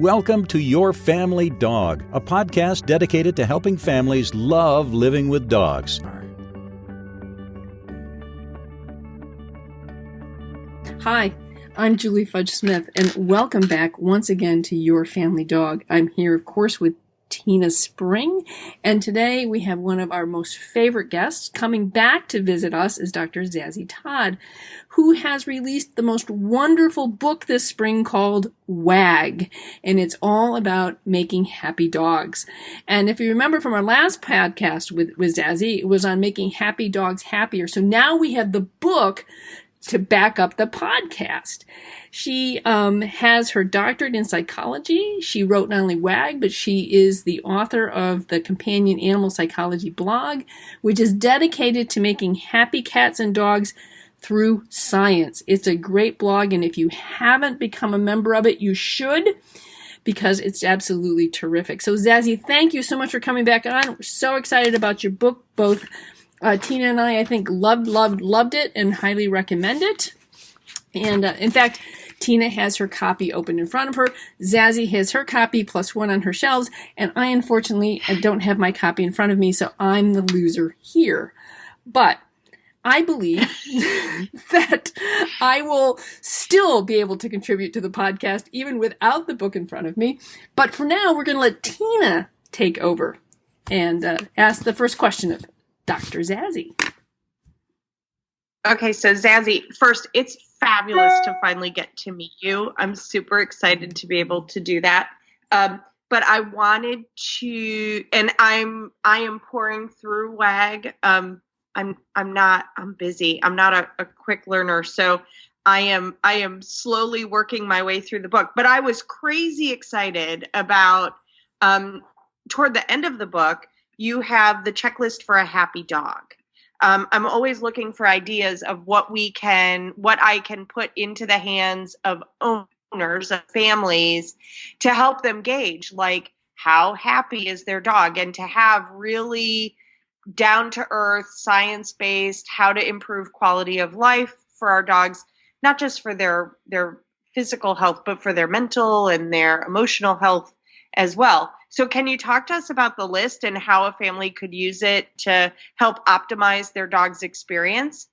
Welcome to Your Family Dog, a podcast dedicated to helping families love living with dogs. Hi, I'm Julie Fudge Smith, and welcome back once again to Your Family Dog. I'm here, of course, with Tina Spring, and today we have one of our most favorite guests. Coming back to visit us is Dr. Zazie Todd, who has released the most wonderful book this spring called WAG, and it's all about making happy dogs. And if you remember from our last podcast with Zazie, it was on making happy dogs happier. So now we have the book to back up the podcast. She has her doctorate in psychology. She wrote not only WAG, but she is the author of the Companion Animal Psychology blog, which is dedicated to making happy cats and dogs through science. It's a great blog, and if you haven't become a member of it, you should, because it's absolutely terrific. So Zazie, thank you so much for coming back on. We're so excited about your book. Both Tina and I think, loved it and highly recommend it. And in fact, Tina has her copy open in front of her. Zazie has her copy plus one on her shelves. And I, unfortunately, don't have my copy in front of me, so I'm the loser here. But I believe that I will still be able to contribute to the podcast even without the book in front of me. But for now, we're going to let Tina take over and ask the first question of Dr. Zazie. Okay, so Zazie, first, it's fabulous to finally get to meet you. I'm super excited to be able to do that. But I wanted to, and I am pouring through WAG. I'm busy. I'm not a quick learner, so I am slowly working my way through the book. But I was crazy excited about toward the end of the book, you have the checklist for a happy dog. I'm always looking for ideas of what I can put into the hands of owners, of families, to help them gauge, like, how happy is their dog, and to have really down-to-earth, science-based, how to improve quality of life for our dogs, not just for their physical health, but for their mental and their emotional health as well. So can you talk to us about the list and how a family could use it to help optimize their dog's experience?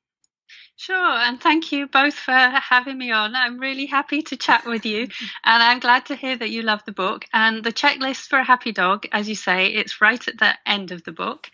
Sure, and thank you both for having me on. I'm really happy to chat with you, and I'm glad to hear that you love the book. And the checklist for a happy dog, as you say, it's right at the end of the book.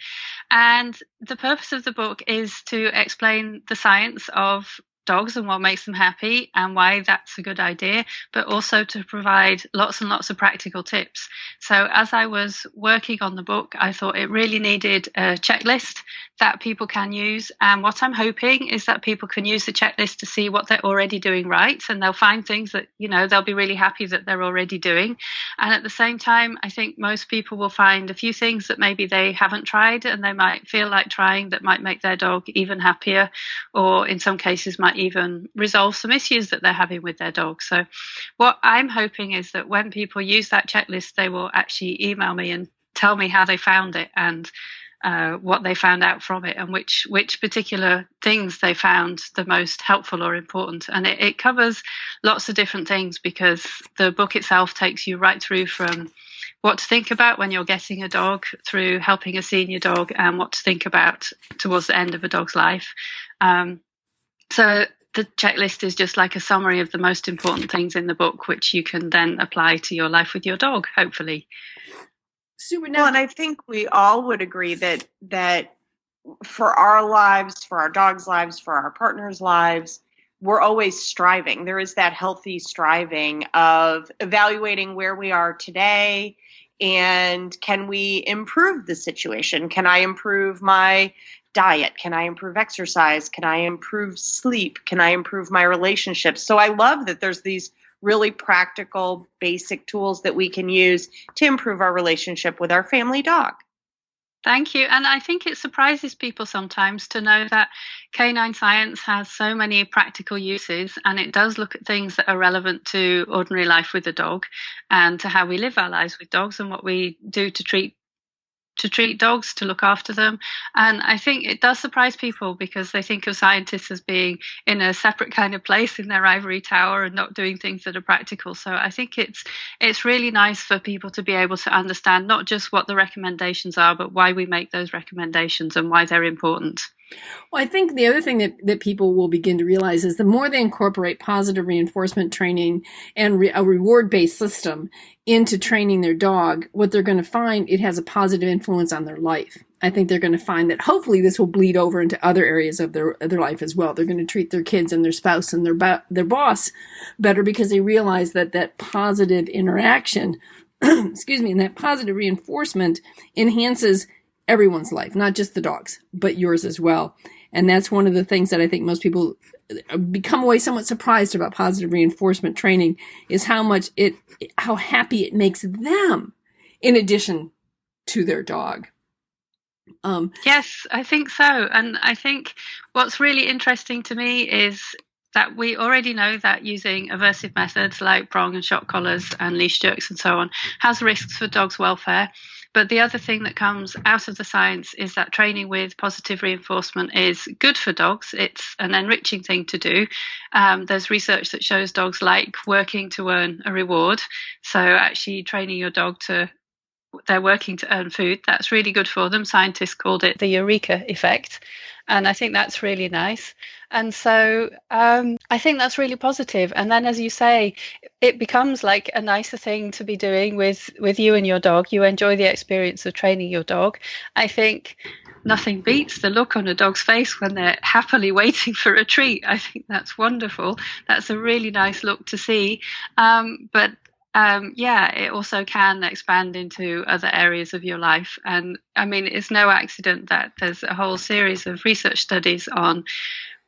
And the purpose of the book is to explain the science of dogs and what makes them happy and why that's a good idea, but also to provide lots and lots of practical tips. So as I was working on the book, I thought it really needed a checklist that people can use. And what I'm hoping is that people can use the checklist to see what they're already doing right, and they'll find things that, they'll be really happy that they're already doing. And at the same time, I think most people will find a few things that maybe they haven't tried and they might feel like trying that might make their dog even happier, or in some cases might even resolve some issues that they're having with their dog. So what I'm hoping is that when people use that checklist, they will actually email me and tell me how they found it and what they found out from it, and which particular things they found the most helpful or important. And it covers lots of different things, because the book itself takes you right through from what to think about when you're getting a dog, through helping a senior dog, and what to think about towards the end of a dog's life. So the checklist is just like a summary of the most important things in the book, which you can then apply to your life with your dog, hopefully. Super. Well, and I think we all would agree that for our lives, for our dogs' lives, for our partners' lives, we're always striving. There is that healthy striving of evaluating where we are today, and can we improve the situation? Can I improve my diet? Can I improve exercise? Can I improve sleep? Can I improve my relationships? So I love that there's these really practical, basic tools that we can use to improve our relationship with our family dog. Thank you. And I think it surprises people sometimes to know that canine science has so many practical uses, and it does look at things that are relevant to ordinary life with a dog and to how we live our lives with dogs and what we do to treat to treat dogs, to look after them. And I think it does surprise people because they think of scientists as being in a separate kind of place in their ivory tower and not doing things that are practical. So I think it's really nice for people to be able to understand not just what the recommendations are, but why we make those recommendations and why they're important. Well, I think the other thing that people will begin to realize is the more they incorporate positive reinforcement training and a reward-based system into training their dog, what they're going to find, it has a positive influence on their life. I think they're going to find that hopefully this will bleed over into other areas of their life as well. They're going to treat their kids and their spouse and their boss better because they realize that positive interaction, excuse me, and that positive reinforcement enhances everyone's life, not just the dog's, but yours as well. And that's one of the things that I think most people become away somewhat surprised about positive reinforcement training is how happy it makes them in addition to their dog. Yes, I think so. And I think what's really interesting to me is that we already know that using aversive methods like prong and shock collars and leash jerks and so on has risks for dogs' welfare. But the other thing that comes out of the science is that training with positive reinforcement is good for dogs. It's an enriching thing to do. There's research that shows dogs like working to earn a reward. So actually training your dog they're working to earn food. That's really good for them. Scientists called it the eureka effect. And I think that's really nice. And so I think that's really positive. And then, as you say, it becomes like a nicer thing to be doing with you and your dog. You enjoy the experience of training your dog. I think nothing beats the look on a dog's face when they're happily waiting for a treat. I think that's wonderful. That's a really nice look to see. It also can expand into other areas of your life. And I mean, it's no accident that there's a whole series of research studies on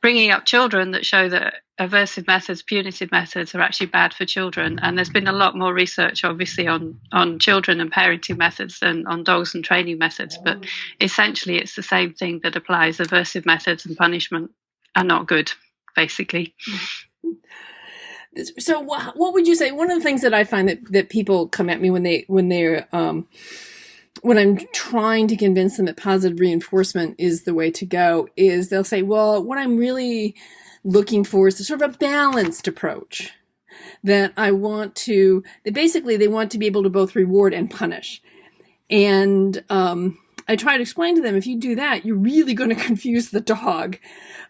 bringing up children that show that aversive methods, punitive methods are actually bad for children. And there's been a lot more research, obviously, on children and parenting methods than on dogs and training methods. But essentially, it's the same thing that applies. Aversive methods and punishment are not good, basically. So what would you say? One of the things that I find that people come at me when I'm trying to convince them that positive reinforcement is the way to go is they'll say, well, what I'm really looking for is sort of a balanced approach that they want to be able to both reward and punish. And I try to explain to them, if you do that, you're really going to confuse the dog.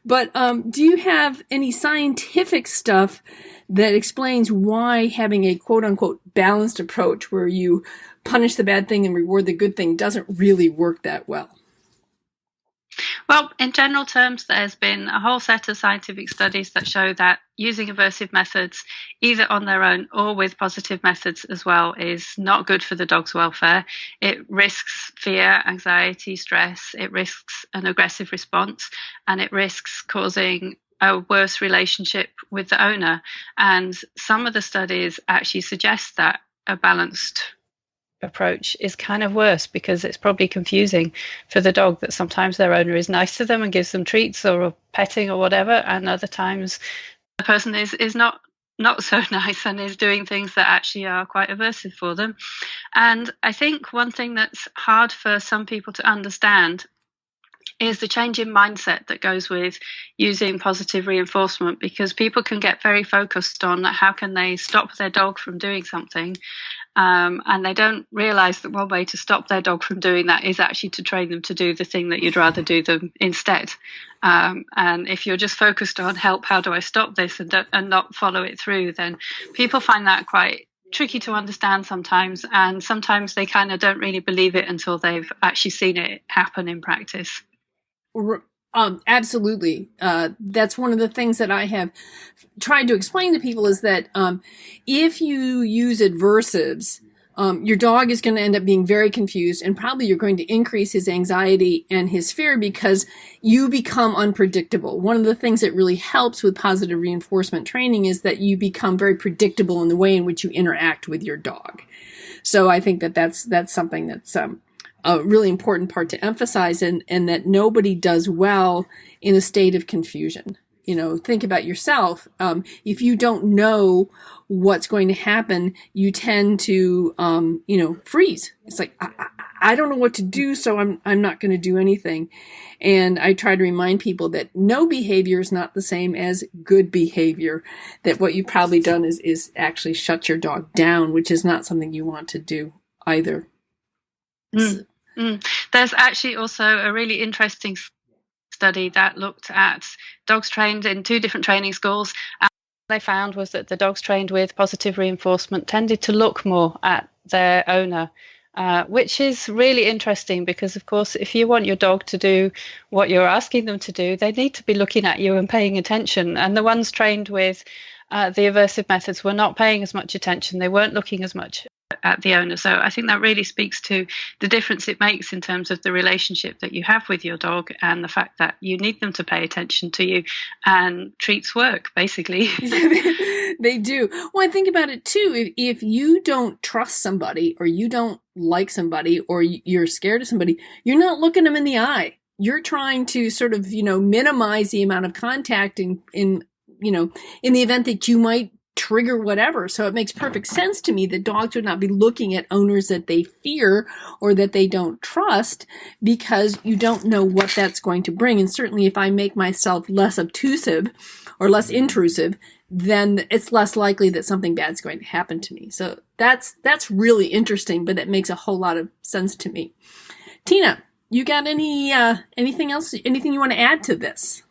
But do you have any scientific stuff that explains why having a quote-unquote balanced approach where you punish the bad thing and reward the good thing doesn't really work that well? Well, in general terms, there's been a whole set of scientific studies that show that using aversive methods, either on their own or with positive methods as well, is not good for the dog's welfare. It risks fear, anxiety, stress. It risks an aggressive response, and it risks causing a worse relationship with the owner. And some of the studies actually suggest that a balanced approach is kind of worse because it's probably confusing for the dog that sometimes their owner is nice to them and gives them treats or petting or whatever, and other times the person is not so nice and is doing things that actually are quite aversive for them. And I think one thing that's hard for some people to understand is the change in mindset that goes with using positive reinforcement, because people can get very focused on how can they stop their dog from doing something. And they don't realize that one way to stop their dog from doing that is actually to train them to do the thing that you'd rather do them instead. And if you're just focused on help, how do I stop this, and not follow it through, then people find that quite tricky to understand sometimes. And sometimes they kind of don't really believe it until they've actually seen it happen in practice. Absolutely. That's one of the things that I have tried to explain to people is that if you use adversives, your dog is going to end up being very confused, and probably you're going to increase his anxiety and his fear because you become unpredictable. One of the things that really helps with positive reinforcement training is that you become very predictable in the way in which you interact with your dog. So I think that's something that's a really important part to emphasize, and that nobody does well in a state of confusion. You know, think about yourself. If you don't know what's going to happen, you tend to, freeze. It's like, I don't know what to do, so I'm not going to do anything. And I try to remind people that no behavior is not the same as good behavior, that what you've probably done is actually shut your dog down, which is not something you want to do either. There's actually also a really interesting study that looked at dogs trained in 2 different training schools. And what they found was that the dogs trained with positive reinforcement tended to look more at their owner, which is really interesting because, of course, if you want your dog to do what you're asking them to do, they need to be looking at you and paying attention. And the ones trained with the aversive methods were not paying as much attention. They weren't looking as much at the owner. So I think that really speaks to the difference it makes in terms of the relationship that you have with your dog and the fact that you need them to pay attention to you, and treats work, basically. They do. Well, I think about it too. If you don't trust somebody, or you don't like somebody, or you're scared of somebody, you're not looking them in the eye. You're trying to sort of, minimize the amount of contact in the event that you might trigger whatever. So it makes perfect sense to me that dogs would not be looking at owners that they fear or that they don't trust, because you don't know what that's going to bring. And certainly if I make myself less obtrusive or less intrusive, then it's less likely that something bad's going to happen to me. So that's really interesting, but that makes a whole lot of sense to me. Tina, you got anything else, anything you want to add to this?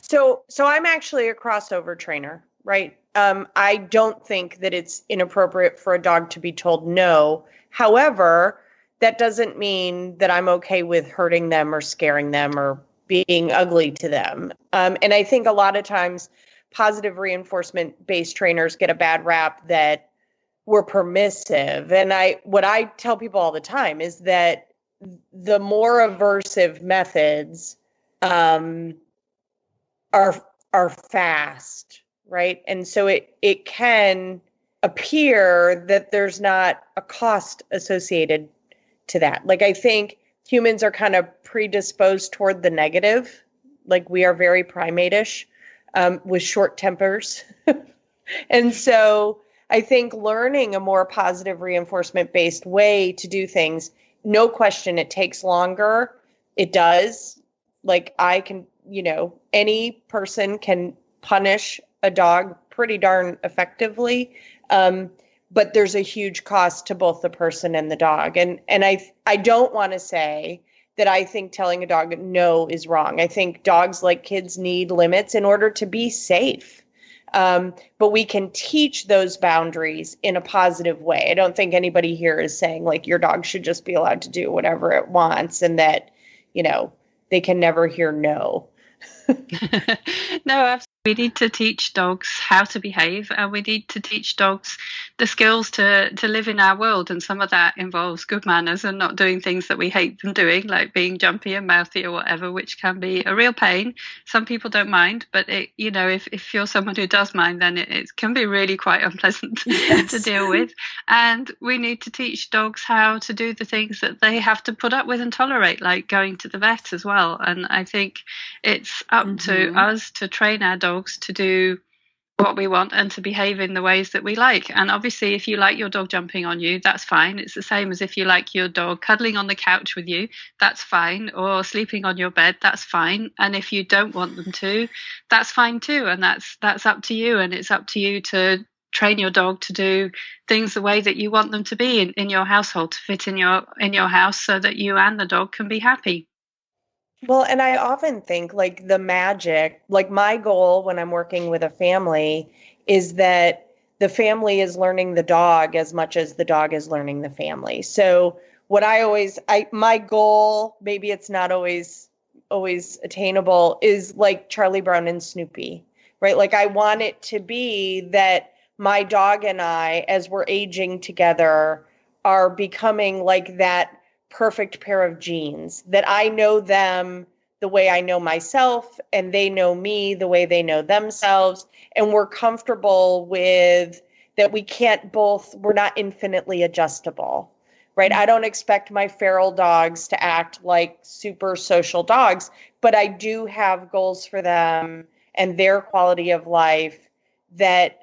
So I'm actually a crossover trainer, right? I don't think that it's inappropriate for a dog to be told no. However, that doesn't mean that I'm okay with hurting them or scaring them or being ugly to them. And I think a lot of times positive reinforcement-based trainers get a bad rap that we're permissive. And what I tell people all the time is that the more aversive methods are fast, right? And so it can appear that there's not a cost associated to that. Like, I think humans are kind of predisposed toward the negative. Like, we are very primate-ish with short tempers. And so I think learning a more positive reinforcement-based way to do things, no question, it takes longer. It does. Like, I can, any person can punish a dog pretty darn effectively. But there's a huge cost to both the person and the dog. And I don't want to say that I think telling a dog no is wrong. I think dogs, like kids, need limits in order to be safe. But we can teach those boundaries in a positive way. I don't think anybody here is saying like your dog should just be allowed to do whatever it wants and that, they can never hear no. No, absolutely. We need to teach dogs how to behave, and we need to teach dogs the skills to live in our world. And some of that involves good manners and not doing things that we hate them doing, like being jumpy and mouthy or whatever, which can be a real pain. Some people don't mind, but if you're someone who does mind, then it can be really quite unpleasant to deal with. And we need to teach dogs how to do the things that they have to put up with and tolerate, like going to the vet as well. And I think it's up to us to train our dogs to do what we want and to behave in the ways that we like. And obviously, if you like your dog jumping on you, that's fine. It's the same as if you like your dog cuddling on the couch with you, that's fine. Or sleeping on your bed, that's fine. And if you don't want them to, that's fine too. And that's up to you. And it's up to you to train your dog to do things the way that you want them to be in your household, to fit in your house so that you and the dog can be happy. Well, and I often think like the magic, like my goal when I'm working with a family is that the family is learning the dog as much as the dog is learning the family. So what my goal, maybe it's not always attainable, is like Charlie Brown and Snoopy, right? Like I want it to be that my dog and I, as we're aging together, are becoming like that perfect pair of genes, that I know them the way I know myself and they know me the way they know themselves. And we're comfortable with that we're not infinitely adjustable, right? I don't expect my feral dogs to act like super social dogs, but I do have goals for them and their quality of life that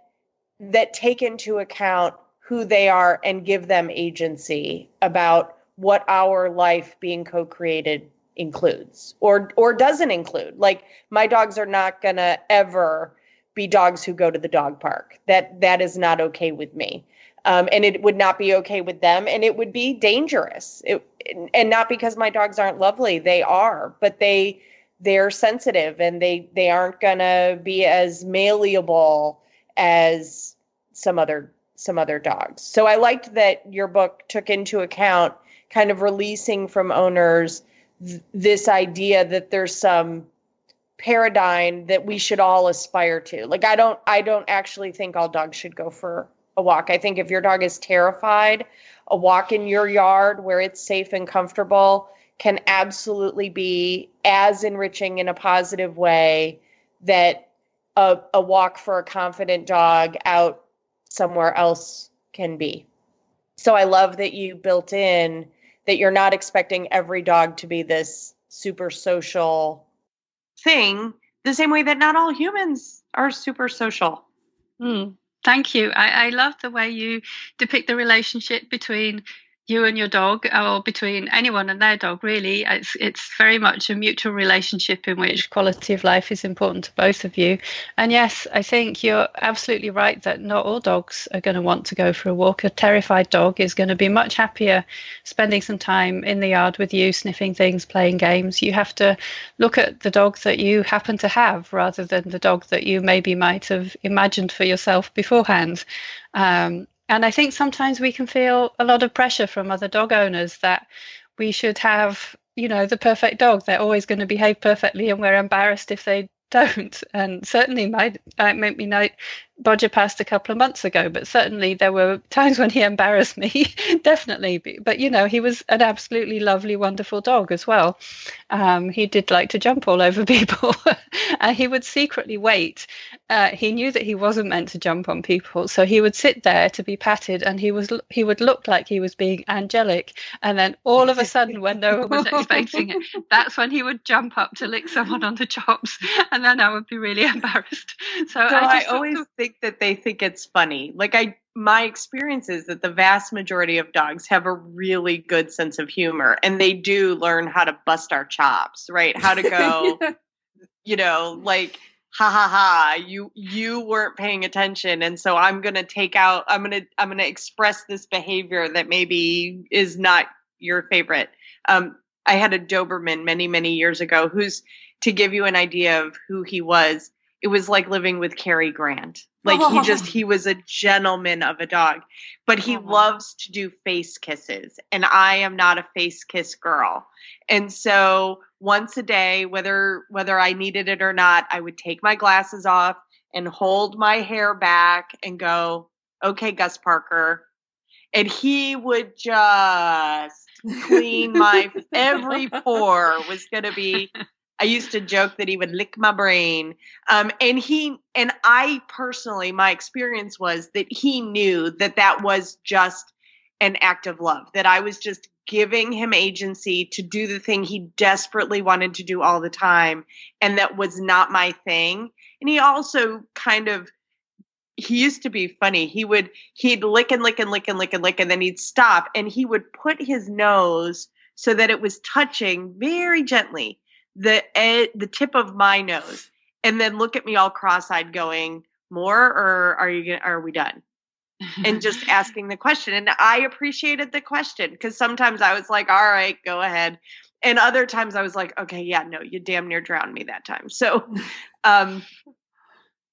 take into account who they are and give them agency about what our life being co-created includes or doesn't include. Like, my dogs are not going to ever be dogs who go to the dog park. That is not okay with me. And it would not be okay with them, and it would be dangerous. And not because my dogs aren't lovely, they are, but they're sensitive, and they aren't gonna be as malleable as some other dogs. So I liked that your book took into account kind of releasing from owners this idea that there's some paradigm that we should all aspire to. Like, I don't actually think all dogs should go for a walk. I think if your dog is terrified, a walk in your yard where it's safe and comfortable can absolutely be as enriching in a positive way that a walk for a confident dog out somewhere else can be. So I love that you built in that you're not expecting every dog to be this super social thing, the same way that not all humans are super social. Thank you. I love the way you depict the relationship between you and your dog, or between anyone and their dog, really. It's very much a mutual relationship in which quality of life is important to both of you. And yes, I think you're absolutely right that not all dogs are going to want to go for a walk. A terrified dog is going to be much happier spending some time in the yard with you, sniffing things, playing games. You have to look at the dog that you happen to have rather than the dog that you maybe might have imagined for yourself beforehand. And I think sometimes we can feel a lot of pressure from other dog owners that we should have, the perfect dog. They're always going to behave perfectly, and we're embarrassed if they don't. And certainly might make me know Bodger passed a couple of months ago, but certainly there were times when he embarrassed me, definitely. But, he was an absolutely lovely, wonderful dog as well. He did like to jump all over people, and he would secretly wait. He knew that he wasn't meant to jump on people, so he would sit there to be patted, and he would look like he was being angelic. And then all of a sudden, when no one was expecting it, that's when he would jump up to lick someone on the chops, and then I would be really embarrassed. So I always think that they think it's funny. Like, my experience is that the vast majority of dogs have a really good sense of humor, and they do learn how to bust our chops, right? How to go, like, ha ha ha, you weren't paying attention, and so I'm gonna express this behavior that maybe is not your favorite. I had a Doberman many, many years ago who's, to give you an idea of who he was, it was like living with Cary Grant. Like, he was a gentleman of a dog, but he loves to do face kisses, and I am not a face kiss girl. And so once a day, whether I needed it or not, I would take my glasses off and hold my hair back and go, "Okay, Gus Parker." And he would just clean my, every pore was going to be, I used to joke that he would lick my brain. And I personally, my experience was that he knew that was just an act of love, that I was just giving him agency to do the thing he desperately wanted to do all the time. And that was not my thing. And he also he used to be funny. He'd lick and lick and lick and lick and lick, and then he'd stop, and he would put his nose so that it was touching very gently the tip of my nose, and then look at me all cross-eyed going, "More, or are we done?" And just asking the question. And I appreciated the question, because sometimes I was like, "All right, go ahead." And other times I was like, "Okay, yeah, no, you damn near drowned me that time." So,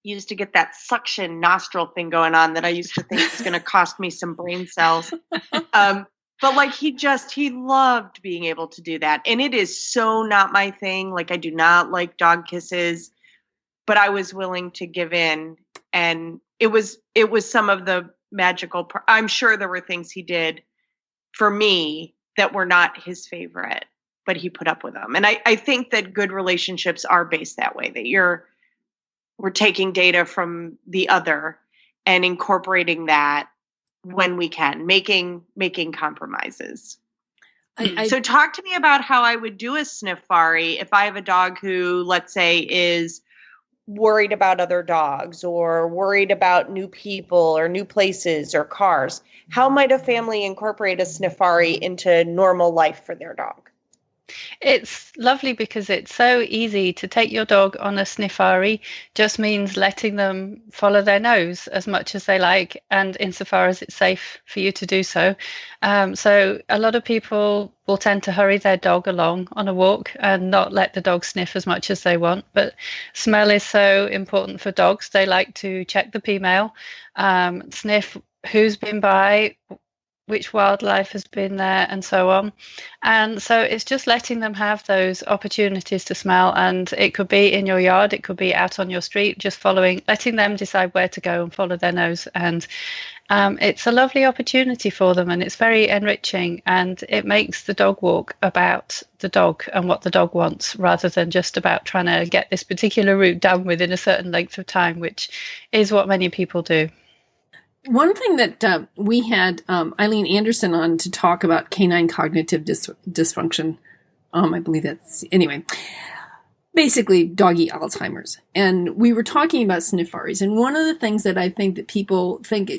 used to get that suction nostril thing going on that I used to think was going to cost me some brain cells. But like, he loved being able to do that. And it is so not my thing. Like, I do not like dog kisses, but I was willing to give in. And it was some of the magical, I'm sure there were things he did for me that were not his favorite, but he put up with them. And I think that good relationships are based that way, that we're taking data from the other and incorporating that when we can, making compromises. So talk to me about how I would do a sniffari if I have a dog who, let's say, is worried about other dogs or worried about new people or new places or cars, how might a family incorporate a sniffari into normal life for their dog? It's lovely because it's so easy to take your dog on a sniffari, just means letting them follow their nose as much as they like, and insofar as it's safe for you to do so. So a lot of people will tend to hurry their dog along on a walk and not let the dog sniff as much as they want. But smell is so important for dogs. They like to check the female, sniff who's been by, which wildlife has been there, and so on. And so it's just letting them have those opportunities to smell. And it could be in your yard, it could be out on your street, just following, letting them decide where to go and follow their nose. And it's a lovely opportunity for them, and it's very enriching, and it makes the dog walk about the dog and what the dog wants, rather than just about trying to get this particular route done within a certain length of time, which is what many people do. One thing that we had Eileen Anderson on to talk about canine cognitive dysfunction. I believe that's, anyway, basically doggy Alzheimer's. And we were talking about sniffaris. And one of the things that I think that people think,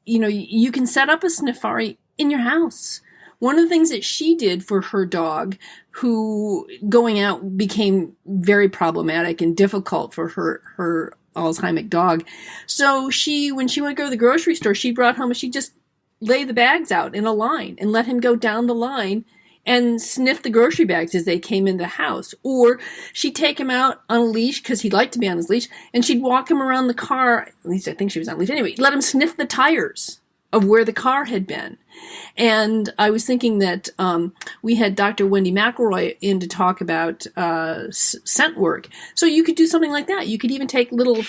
you can set up a sniffari in your house. One of the things that she did for her dog, who going out became very problematic and difficult for her Alzheimer's dog. So when she would go to the grocery store, she brought home, she just lay the bags out in a line and let him go down the line and sniff the grocery bags as they came in the house. Or she'd take him out on a leash because he liked to be on his leash, and she'd walk him around the car. At least I think she was on a leash. Anyway, let him sniff the tires of where the car had been. And I was thinking that we had Dr. Wendy McElroy in to talk about scent work. So you could do something like that. You could even take little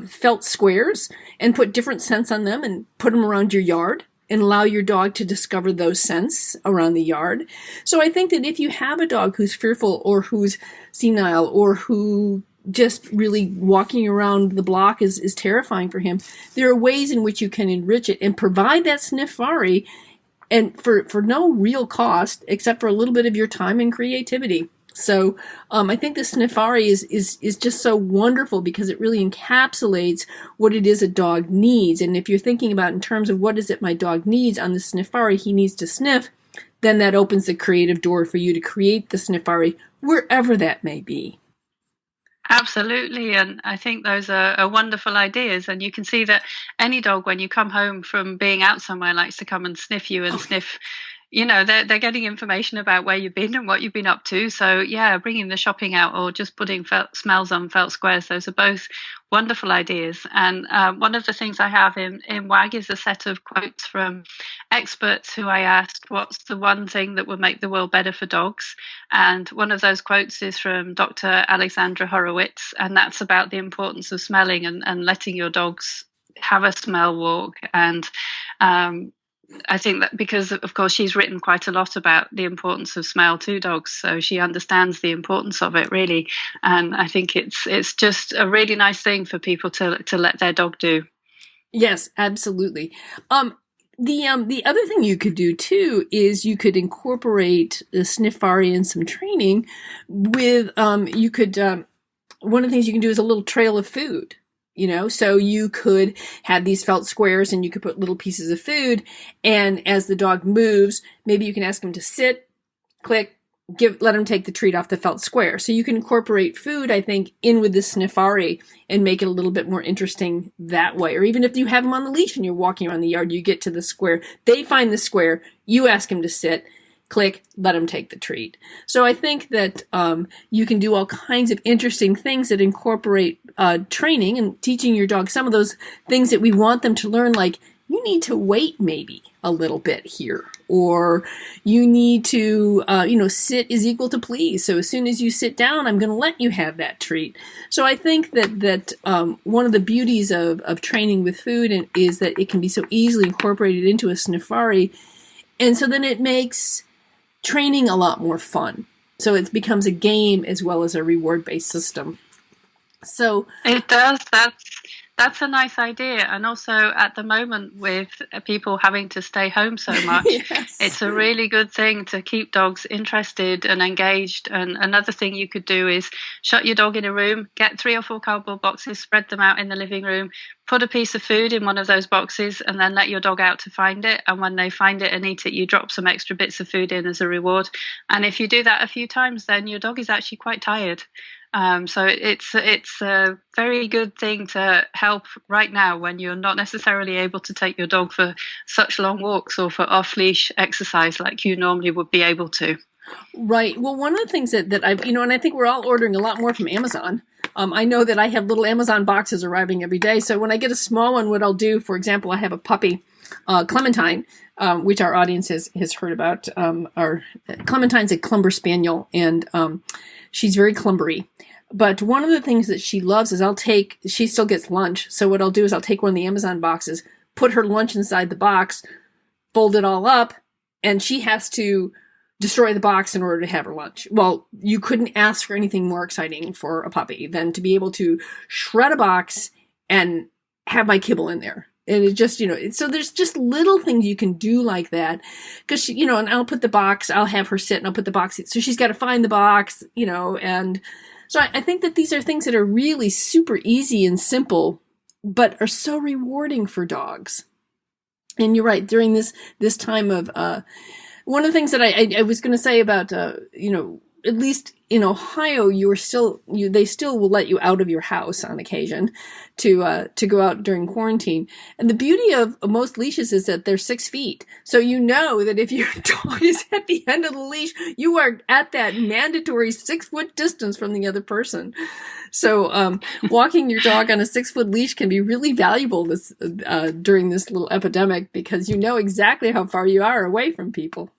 felt squares and put different scents on them and put them around your yard and allow your dog to discover those scents around the yard. So I think that if you have a dog who's fearful or who's senile or who just really walking around the block is terrifying for him, there are ways in which you can enrich it and provide that sniffari, and for no real cost except for a little bit of your time and creativity. So I think the sniffari is just so wonderful because it really encapsulates what it is a dog needs. And if you're thinking about in terms of what is it my dog needs on the sniffari, he needs to sniff, then that opens the creative door for you to create the sniffari wherever that may be. Absolutely, and I think those are wonderful ideas. And you can see that any dog, when you come home from being out somewhere, likes to come and sniff you and sniff. They're getting information about where you've been and what you've been up to. So yeah, bringing the shopping out or just putting smells on felt squares, those are both wonderful ideas. And one of the things I have in WAG is a set of quotes from experts who I asked, what's the one thing that would make the world better for dogs? And one of those quotes is from Dr. Alexandra Horowitz, and that's about the importance of smelling and letting your dogs have a smell walk. And I think that because, of course, she's written quite a lot about the importance of smell to dogs, so she understands the importance of it, really. And I think it's just a really nice thing for people to let their dog do. Yes, absolutely. The other thing you could do, too, is you could incorporate the sniffari and some training with, one of the things you can do is a little trail of food. So you could have these felt squares and you could put little pieces of food. And as the dog moves, maybe you can ask him to sit, click, let him take the treat off the felt square. So you can incorporate food, I think, in with the sniffari and make it a little bit more interesting that way. Or even if you have him on the leash and you're walking around the yard, you get to the square, they find the square, you ask him to sit, click, let him take the treat. So I think that you can do all kinds of interesting things that incorporate training and teaching your dog some of those things that we want them to learn, like you need to wait maybe a little bit here, or you need to, sit is equal to please. So as soon as you sit down, I'm going to let you have that treat. So I think that one of the beauties of training with food is that it can be so easily incorporated into a sniffari. And so then it makes training a lot more fun. So it becomes a game as well as a reward-based system. So it does. That's a nice idea. And also at the moment with people having to stay home so much, Yes. it's a really good thing to keep dogs interested and engaged. And another thing you could do is shut your dog in a room, get 3 or 4 cardboard boxes, spread them out in the living room, put a piece of food in one of those boxes, and then let your dog out to find it. And when they find it and eat it, you drop some extra bits of food in as a reward. And if you do that a few times, then your dog is actually quite tired. So it's a very good thing to help right now when you're not necessarily able to take your dog for such long walks or for off-leash exercise like you normally would be able to. Right. Well, one of the things that I've, and I think we're all ordering a lot more from Amazon. I know that I have little Amazon boxes arriving every day. So when I get a small one, what I'll do, for example, I have a puppy, Clementine, which our audience has heard about. Our Clementine's a Clumber Spaniel, and she's very clumbery. But one of the things that she loves is she still gets lunch. So what I'll do is I'll take one of the Amazon boxes, put her lunch inside the box, fold it all up, and she has to destroy the box in order to have her lunch. Well, you couldn't ask for anything more exciting for a puppy than to be able to shred a box and have my kibble in there. And it just, so there's just little things you can do like that. Because, and I'll put the box, I'll have her sit and I'll put the box, so she's got to find the box, and so I think that these are things that are really super easy and simple, but are so rewarding for dogs. And you're right, during this time of, one of the things that I was going to say about, at least in Ohio, they still will let you out of your house on occasion to go out during quarantine. And the beauty of most leashes is that they're 6 feet. So that if your dog is at the end of the leash, you are at that mandatory 6-foot distance from the other person. So walking your dog on a 6-foot leash can be really valuable during this little epidemic, because you know exactly how far you are away from people.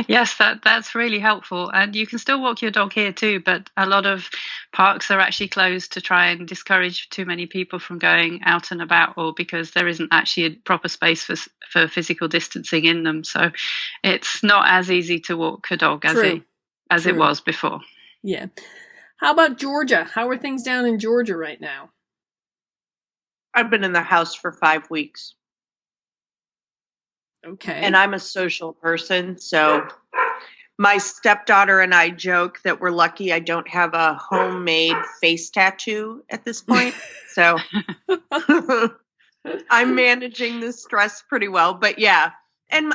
Yes, that's really helpful. And you can still walk your dog here too, but a lot of parks are actually closed to try and discourage too many people from going out and about, or because there isn't actually a proper space for physical distancing in them. So it's not as easy to walk a dog as it was before. Yeah. How about Georgia? How are things down in Georgia right now? I've been in the house for 5 weeks. Okay. And I'm a social person, so my stepdaughter and I joke that we're lucky I don't have a homemade face tattoo at this point. So I'm managing the stress pretty well. But yeah, and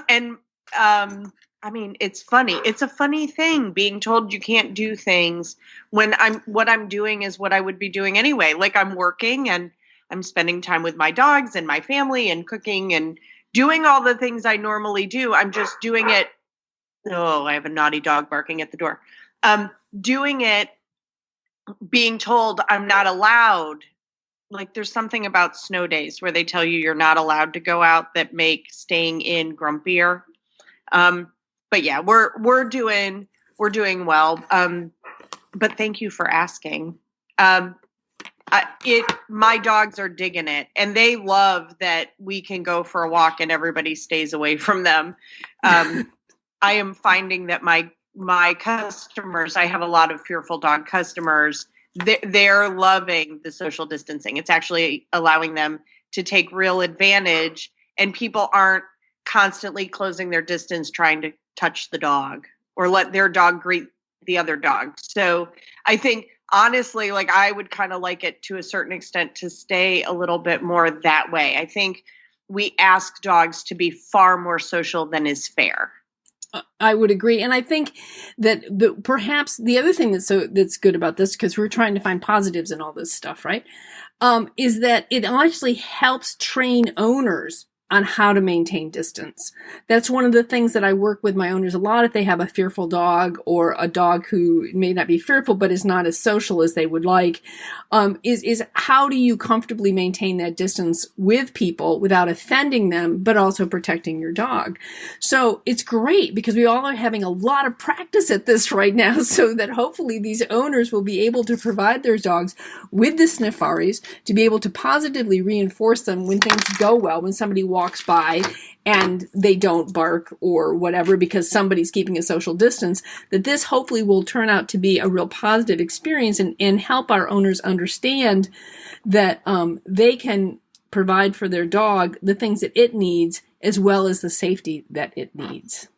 I mean, it's funny. It's a funny thing being told you can't do things when what I'm doing is what I would be doing anyway. Like, I'm working and I'm spending time with my dogs and my family and cooking and doing all the things I normally do. I'm just doing it. Oh, I have a naughty dog barking at the door. Doing it, being told I'm not allowed. Like, there's something about snow days where they tell you you're not allowed to go out that make staying in grumpier. But yeah, we're doing well. But thank you for asking. My dogs are digging it, and they love that we can go for a walk and everybody stays away from them. I am finding that my customers, I have a lot of fearful dog customers, they're loving the social distancing. It's actually allowing them to take real advantage, and people aren't constantly closing their distance trying to touch the dog or let their dog greet the other dog. So I think, honestly, like, I would kind of like it to a certain extent to stay a little bit more that way. I think we ask dogs to be far more social than is fair. I would agree. And I think that perhaps the other thing that's good about this, because we're trying to find positives in all this stuff, right, is that it actually helps train owners on how to maintain distance. That's one of the things that I work with my owners a lot if they have a fearful dog or a dog who may not be fearful but is not as social as they would like, is how do you comfortably maintain that distance with people without offending them but also protecting your dog. So it's great because we all are having a lot of practice at this right now, so that hopefully these owners will be able to provide their dogs with the Snifaris to be able to positively reinforce them when things go well, when somebody walks by and they don't bark or whatever because somebody's keeping a social distance, that this hopefully will turn out to be a real positive experience and help our owners understand that they can provide for their dog the things that it needs as well as the safety that it needs.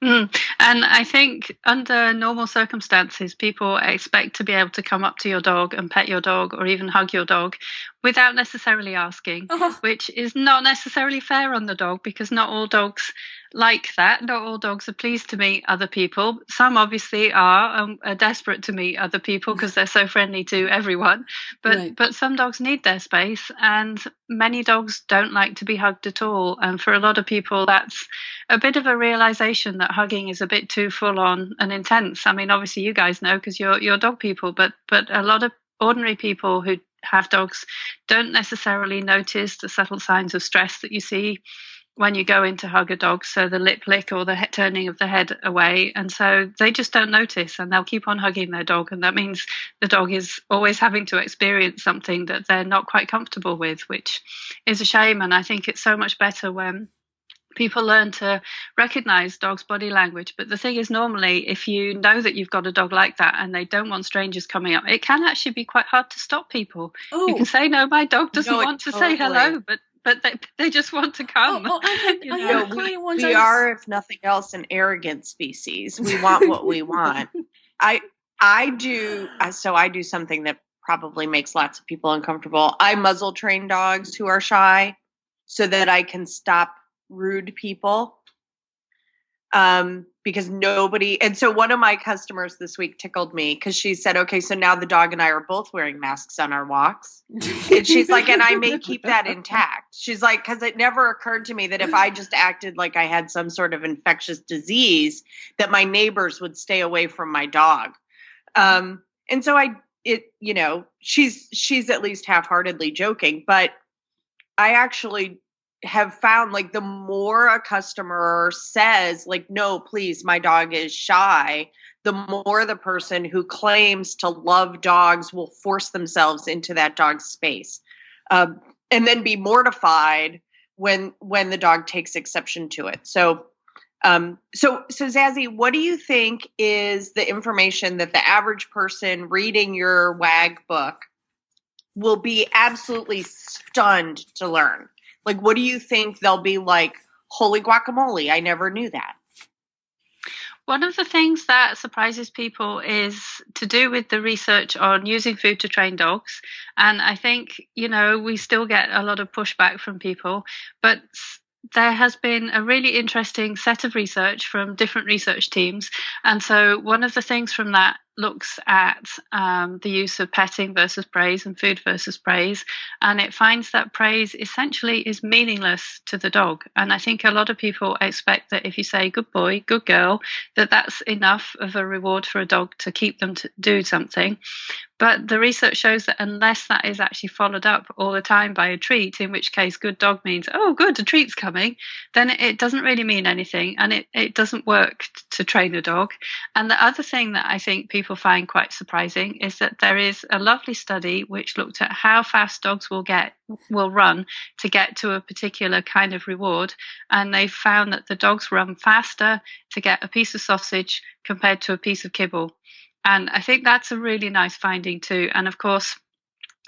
And I think under normal circumstances, people expect to be able to come up to your dog and pet your dog or even hug your dog without necessarily asking, which is not necessarily fair on the dog because not all dogs like that. Not all dogs are pleased to meet other people. Some obviously are desperate to meet other people because they're so friendly to everyone. But some dogs need their space, and many dogs don't like to be hugged at all. And for a lot of people, that's a bit of a realization that hugging is a bit too full on and intense. I mean, obviously you guys know because you're dog people, but a lot of ordinary people who have dogs don't necessarily notice the subtle signs of stress that you see when you go in to hug a dog, so the lip lick or the turning of the head away, and so they just don't notice and they'll keep on hugging their dog, and that means the dog is always having to experience something that they're not quite comfortable with, which is a shame. And I think it's so much better when people learn to recognize dogs' body language. But the thing is, normally, if you know that you've got a dog like that and they don't want strangers coming up, it can actually be quite hard to stop people. You can say, no, my dog doesn't want to say hello, but they just want to come. We are, if nothing else, an arrogant species. We want what we want. I do something that probably makes lots of people uncomfortable. I muzzle train dogs who are shy so that I can stop rude people. Because and so one of my customers this week tickled me because she said, okay, so now the dog and I are both wearing masks on our walks. And she's like, and I may keep that intact. She's like, because it never occurred to me that if I just acted like I had some sort of infectious disease, that my neighbors would stay away from my dog. And so she's at least half-heartedly joking, but I actually have found, like, the more a customer says, like, no, please, my dog is shy, the more the person who claims to love dogs will force themselves into that dog's space, and then be mortified when the dog takes exception to it. So Zazie, what do you think is the information that the average person reading your WAG book will be absolutely stunned to learn? Like, what do you think they'll be like, holy guacamole, I never knew that? One of the things that surprises people is to do with the research on using food to train dogs. And I think, we still get a lot of pushback from people, but there has been a really interesting set of research from different research teams. And so one of the things from that looks at the use of petting versus praise and food versus praise. And it finds that praise essentially is meaningless to the dog. And I think a lot of people expect that if you say good boy, good girl, that's enough of a reward for a dog to keep them to do something. But the research shows that unless that is actually followed up all the time by a treat, in which case good dog means, oh, good, a treat's coming, then it doesn't really mean anything, and it doesn't work to train a dog. And the other thing that I think people find quite surprising is that there is a lovely study which looked at how fast dogs will run to get to a particular kind of reward. And they found that the dogs run faster to get a piece of sausage compared to a piece of kibble. And I think that's a really nice finding too. And of course,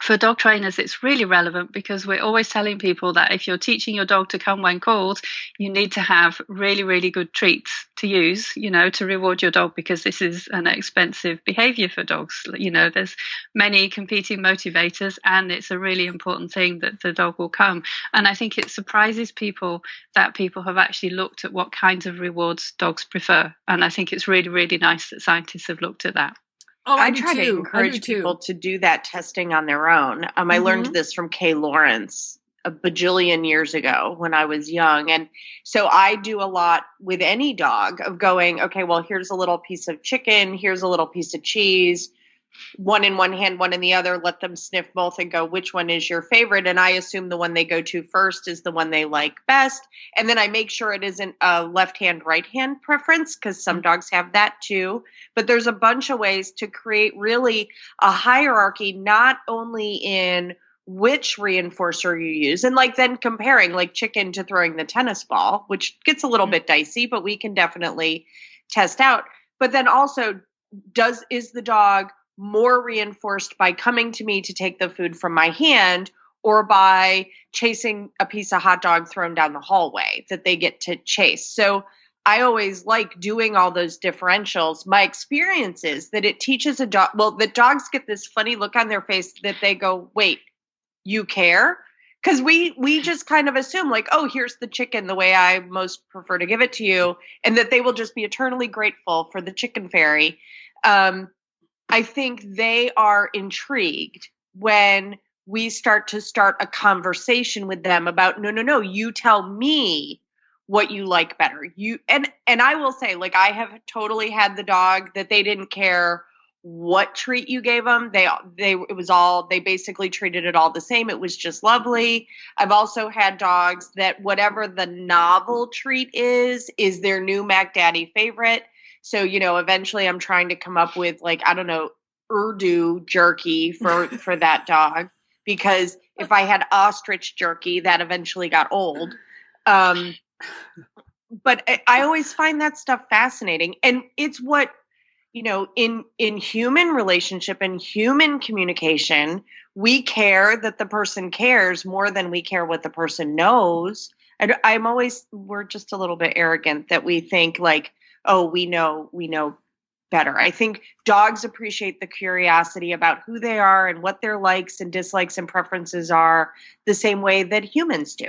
for dog trainers, it's really relevant because we're always telling people that if you're teaching your dog to come when called, you need to have really, really good treats to use, to reward your dog, because this is an expensive behavior for dogs. There's many competing motivators, and it's a really important thing that the dog will come. And I think it surprises people that people have actually looked at what kinds of rewards dogs prefer. And I think it's really, really nice that scientists have looked at that. Oh, I try to encourage people to do that testing on their own. I learned this from Kay Lawrence a bajillion years ago when I was young. And so I do a lot with any dog of going, okay, well, here's a little piece of chicken. Here's a little piece of cheese. One in one hand, one in the other. Let them sniff both and go, which one is your favorite? And I assume the one they go to first is the one they like best. And then I make sure it isn't a left hand, right hand preference, because some dogs have that too. But there's a bunch of ways to create really a hierarchy, not only in which reinforcer you use, and like then comparing like chicken to throwing the tennis ball, which gets a little bit dicey, but we can definitely test out. But then also, is the dog more reinforced by coming to me to take the food from my hand, or by chasing a piece of hot dog thrown down the hallway that they get to chase? So I always like doing all those differentials. My experience is that it teaches a dog, well, the dogs get this funny look on their face that they go, wait, you care? Because we just kind of assume like, oh, here's the chicken the way I most prefer to give it to you, and that they will just be eternally grateful for the chicken fairy. I think they are intrigued when we start a conversation with them about, no, you tell me what you like better. And I will say, like, I have totally had the dog that they didn't care what treat you gave them. They basically treated it all the same. It was just lovely. I've also had dogs that whatever the novel treat is their new Mac Daddy favorite. So, eventually I'm trying to come up with like, I don't know, Urdu jerky for that dog, because if I had ostrich jerky, that eventually got old. But I always find that stuff fascinating. And it's what, in human relationship and human communication, we care that the person cares more than we care what the person knows. And we're just a little bit arrogant that we think like, oh, we know better. I think dogs appreciate the curiosity about who they are and what their likes and dislikes and preferences are the same way that humans do.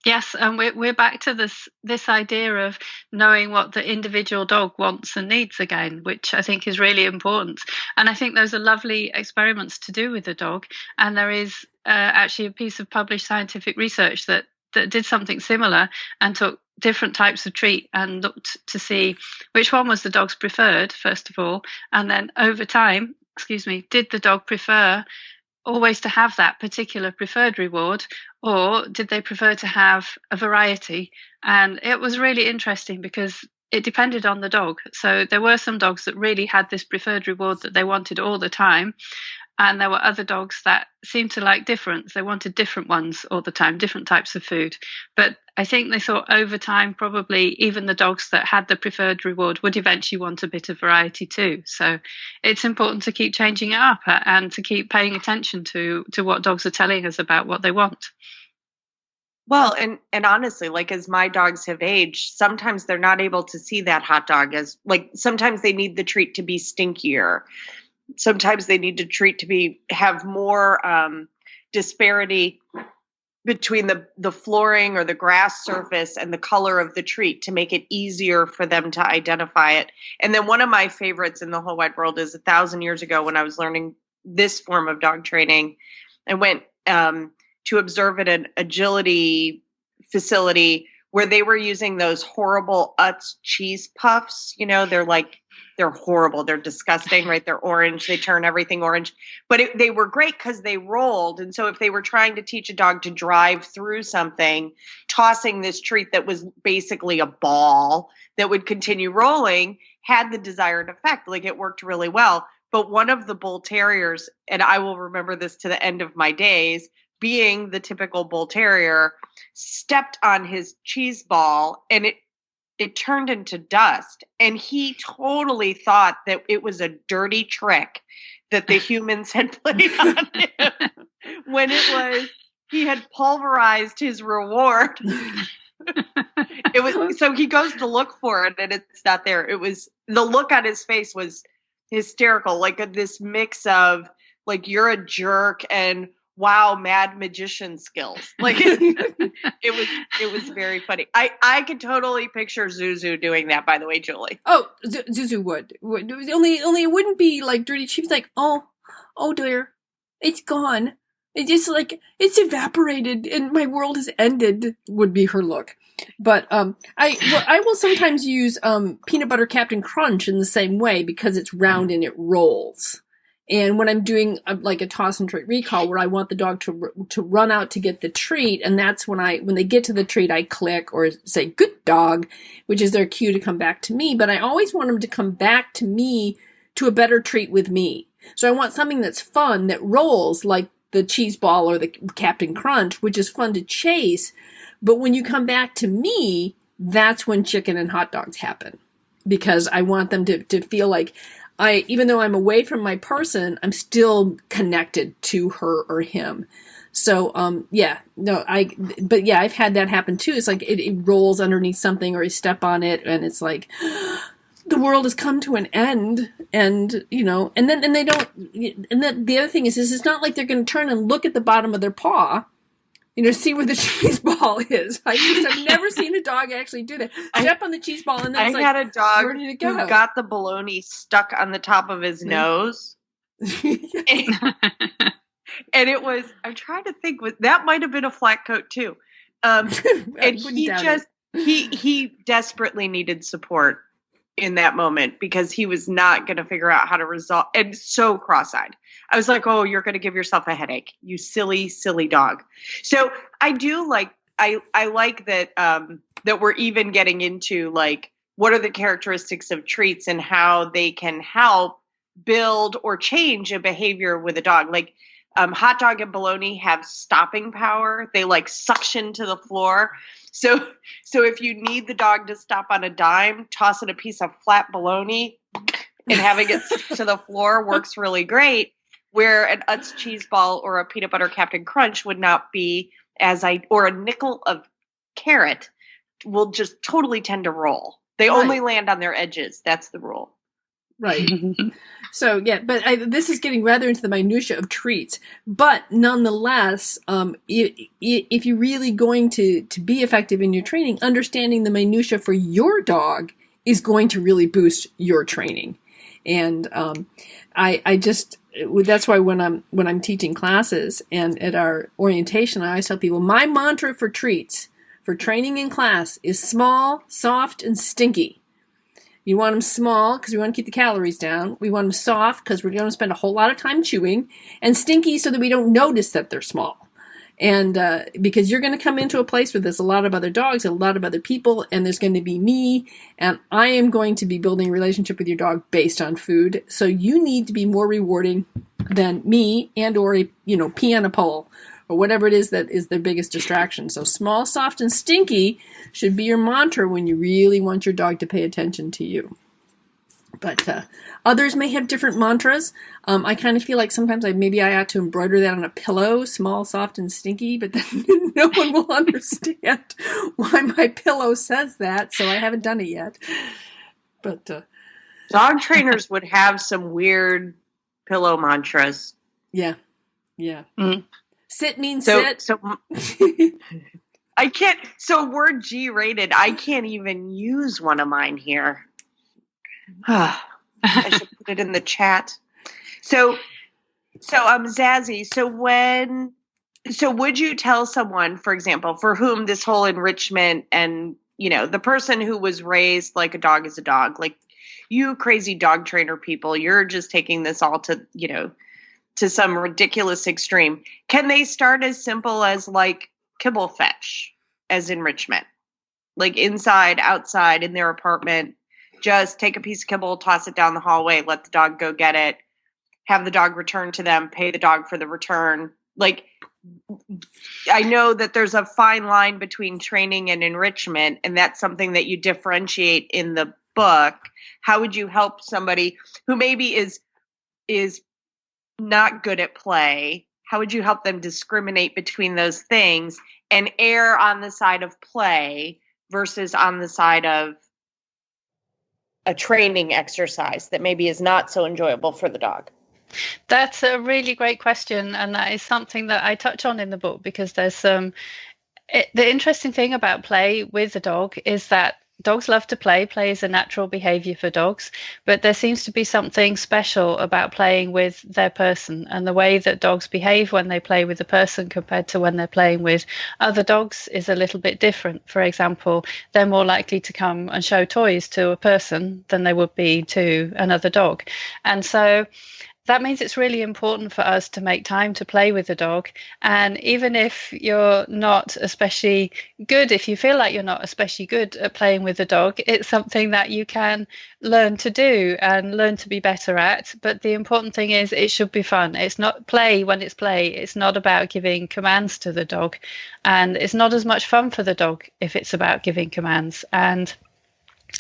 Yes, and we're back to this idea of knowing what the individual dog wants and needs again, which I think is really important. And I think those are lovely experiments to do with the dog. And there is actually a piece of published scientific research that did something similar and took different types of treat and looked to see which one was the dog's preferred, first of all, and then over time, did the dog prefer always to have that particular preferred reward, or did they prefer to have a variety? And it was really interesting because it depended on the dog. So there were some dogs that really had this preferred reward that they wanted all the time. And there were other dogs that seemed to like difference. They wanted different ones all the time, different types of food. But I think they thought over time, probably even the dogs that had the preferred reward would eventually want a bit of variety too. So it's important to keep changing it up and to keep paying attention to what dogs are telling us about what they want. Well, and honestly, like as my dogs have aged, sometimes they're not able to see that hot dog as like, sometimes they need the treat to be stinkier. Sometimes they need to treat to have more disparity between the flooring or the grass surface and the color of the treat to make it easier for them to identify it. And then one of my favorites in the whole wide world is 1,000 years ago when I was learning this form of dog training. I went to observe at an agility facility where they were using those horrible Utz cheese puffs. They're horrible. They're disgusting, right? They're orange. They turn everything orange. But they were great because they rolled. And so if they were trying to teach a dog to drive through something, tossing this treat that was basically a ball that would continue rolling had the desired effect. Like it worked really well. But one of the bull terriers, and I will remember this to the end of my days, being the typical bull terrier, stepped on his cheese ball and it turned into dust. And he totally thought that it was a dirty trick that the humans had played on him when it was, he had pulverized his reward. So he goes to look for it and it's not there. It was, the look on his face was hysterical. Like this mix of like, you're a jerk and wow, mad magician skills. Like it was very funny. I could totally picture Zuzu doing that, by the way, Julie. Oh, Zuzu would. Only it wouldn't be like dirty. She'd be like, oh dear, it's gone. It's just like, it's evaporated and my world has ended, would be her look. But I will sometimes use peanut butter Captain Crunch in the same way because it's round and it rolls. And when I'm doing like a toss and treat recall where I want the dog to run out to get the treat, and that's when they get to the treat, I click or say, good dog, which is their cue to come back to me. But I always want them to come back to me to a better treat with me. So I want something that's fun, that rolls like the cheese ball or the Captain Crunch, which is fun to chase. But when you come back to me, that's when chicken and hot dogs happen, because I want them to feel like even though I'm away from my person, I'm still connected to her or him. So, I've had that happen too. It's like it rolls underneath something, or you step on it and it's like, the world has come to an end. And, and then the other thing is it's not like they're going to turn and look at the bottom of their paw, see where the cheese ball is. I've never seen a dog actually do that. Step on the cheese ball, and then I had a dog who got the bologna stuck on the top of his nose. And it was, I'm trying to think, that might have been a flat coat too. And he desperately needed support in that moment, because he was not going to figure out how to resolve, and so cross-eyed. I was like, oh, you're going to give yourself a headache, you silly, silly dog. So I do like, I like that, that we're even getting into like, what are the characteristics of treats and how they can help build or change a behavior with a dog. Like, hot dog and bologna have stopping power. They like suction to the floor. So if you need the dog to stop on a dime, toss it a piece of flat bologna and having it stick to the floor works really great. Where an Utz cheese ball or a peanut butter Captain Crunch would not be or a nickel of carrot will just totally tend to roll. They only land on their edges. That's the rule. Right. So, but this is getting rather into the minutia of treats. But nonetheless, if you're really going to be effective in your training, understanding the minutia for your dog is going to really boost your training. And that's why when I'm teaching classes and at our orientation, I always tell people my mantra for treats for training in class is small, soft, and stinky. You want them small because we want to keep the calories down. We want them soft because we're going to spend a whole lot of time chewing, and stinky so that we don't notice that they're small. And because you're going to come into a place where there's a lot of other dogs, a lot of other people, and there's going to be me, and I am going to be building a relationship with your dog based on food. So you need to be more rewarding than me and or pee on a pole or whatever it is that is their biggest distraction. So small, soft, and stinky should be your mantra when you really want your dog to pay attention to you. But others may have different mantras. I kind of feel like sometimes I ought to embroider that on a pillow, small, soft, and stinky, but then no one will understand why my pillow says that, so I haven't done it yet. But dog trainers would have some weird pillow mantras. Yeah. Mm. Sit means sit. So I can't. So we're G-rated. I can't even use one of mine here. I should put it in the chat. So Zazie. So would you tell someone, for example, for whom this whole enrichment and the person who was raised like a dog is a dog, like you crazy dog trainer people, you're just taking this all to to some ridiculous extreme. Can they start as simple as like kibble fetch as enrichment? Like inside, outside, in their apartment, just take a piece of kibble, toss it down the hallway, let the dog go get it, have the dog return to them, pay the dog for the return. Like, I know that there's a fine line between training and enrichment, and that's something that you differentiate in the book. How would you help somebody who maybe is not good at play? How would you help them discriminate between those things and err on the side of play versus on the side of a training exercise that maybe is not so enjoyable for the dog? That's a really great question, and that is something that I touch on in the book, because there's the interesting thing about play with the dog is that dogs love to play. Play is a natural behavior for dogs, but there seems to be something special about playing with their person, and the way that dogs behave when they play with a person compared to when they're playing with other dogs is a little bit different. For example, they're more likely to come and show toys to a person than they would be to another dog. And so that means it's really important for us to make time to play with the dog. And even if you're not especially good, if you feel like you're not especially good at playing with the dog, it's something that you can learn to do and learn to be better at. But the important thing is it should be fun. It's not play when it's play. It's not about giving commands to the dog. And it's not as much fun for the dog if it's about giving commands. And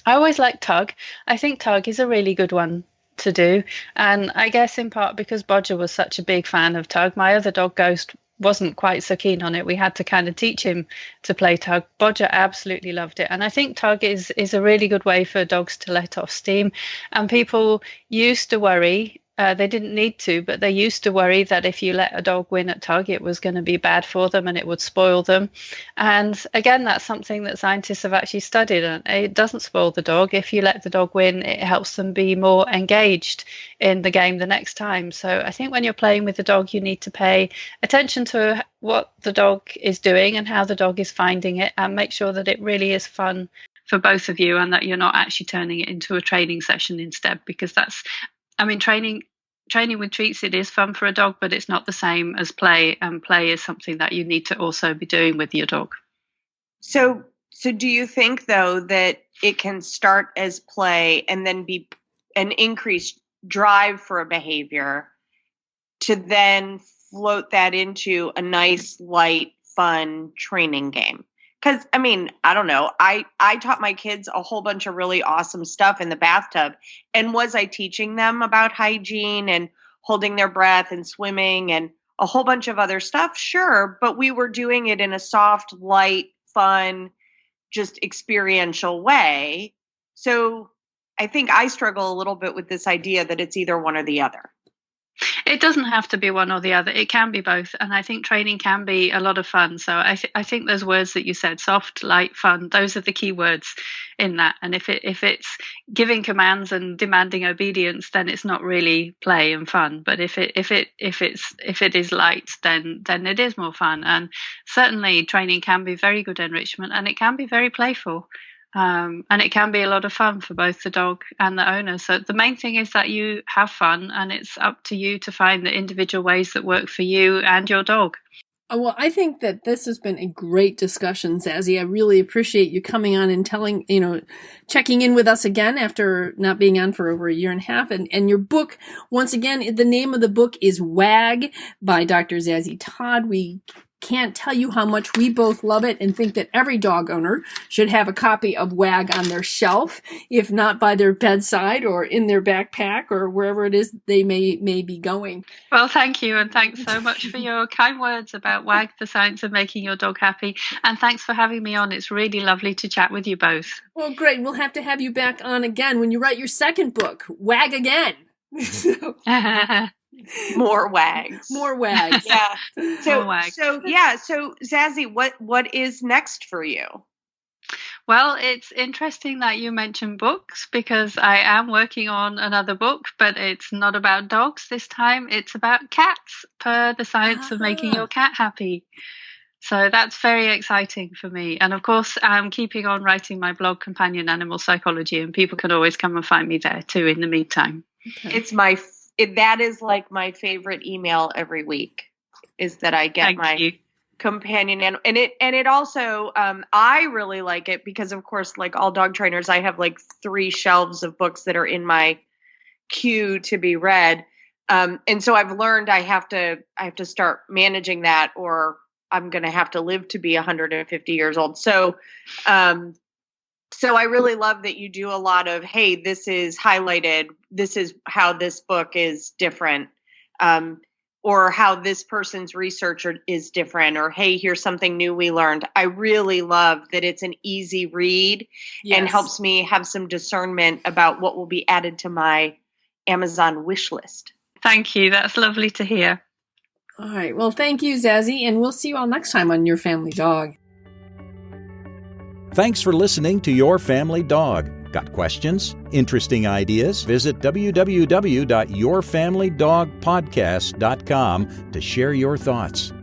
I always like tug. I think tug is a really good one to do, and I guess in part because Bodger was such a big fan of tug. My other dog Ghost wasn't quite so keen on it. We had to kind of teach him to play tug. Bodger absolutely loved it, and I think tug is a really good way for dogs to let off steam. And people used to worry, they didn't need to, but they used to worry that if you let a dog win at tug, it was going to be bad for them and it would spoil them. And again, that's something that scientists have actually studied, and it doesn't spoil the dog. If you let the dog win, it helps them be more engaged in the game the next time. So I think when you're playing with the dog, you need to pay attention to what the dog is doing and how the dog is finding it, and make sure that it really is fun for both of you and that you're not actually turning it into a training session instead, because that's, I mean, training with treats, it is fun for a dog, but it's not the same as play, and play is something that you need to also be doing with your dog. So do you think, though, that it can start as play and then be an increased drive for a behavior to then float that into a nice, light, fun training game? Because, I mean, I don't know. I taught my kids a whole bunch of really awesome stuff in the bathtub. And was I teaching them about hygiene and holding their breath and swimming and a whole bunch of other stuff? Sure. But we were doing it in a soft, light, fun, just experiential way. So I think I struggle a little bit with this idea that it's either one or the other. It doesn't have to be one or the other. It can be both. And I think training can be a lot of fun. So I think those words that you said, soft, light, fun, those are the key words in that. And if it's giving commands and demanding obedience, then it's not really play and fun. But if it is light, then it is more fun. And certainly training can be very good enrichment, and it can be very playful. And it can be a lot of fun for both the dog and the owner. So the main thing is that you have fun, and it's up to you to find the individual ways that work for you and your dog. Well, I think that this has been a great discussion, Zazie. I really appreciate you coming on and checking in with us again after not being on for over a year and a half. And your book, once again, the name of the book is WAG by Dr. Zazie Todd. We can't tell you how much we both love it and think that every dog owner should have a copy of WAG on their shelf, if not by their bedside or in their backpack or wherever it is they may be going. Well, thank you, and thanks so much for your kind words about WAG, the science of making your dog happy, and thanks for having me on. It's really lovely to chat with you both. Well, great. We'll have to have you back on again when you write your second book, WAG Again. More wags. More wags. Yeah. So, More wags. So Zazie, what is next for you? Well, it's interesting that you mentioned books, because I am working on another book, but it's not about dogs this time. It's about cats, per the science of making your cat happy. So that's very exciting for me. And of course, I'm keeping on writing my blog, Companion Animal Psychology, and people can always come and find me there too in the meantime. Okay. That is like my favorite email every week, is that I get companion animal. And it also, I really like it because, of course, like all dog trainers, I have like 3 shelves of books that are in my queue to be read. And so I've learned I have to start managing that, or I'm going to have to live to be 150 years old. So I really love that you do a lot of, hey, this is highlighted. This is how this book is different, or how this person's research is different, or, hey, here's something new we learned. I really love that it's an easy read. Yes. And helps me have some discernment about what will be added to my Amazon wish list. Thank you. That's lovely to hear. All right. Well, thank you, Zazie, and we'll see you all next time on Your Family Dog. Thanks for listening to Your Family Dog. Got questions? Interesting ideas? Visit www.yourfamilydogpodcast.com to share your thoughts.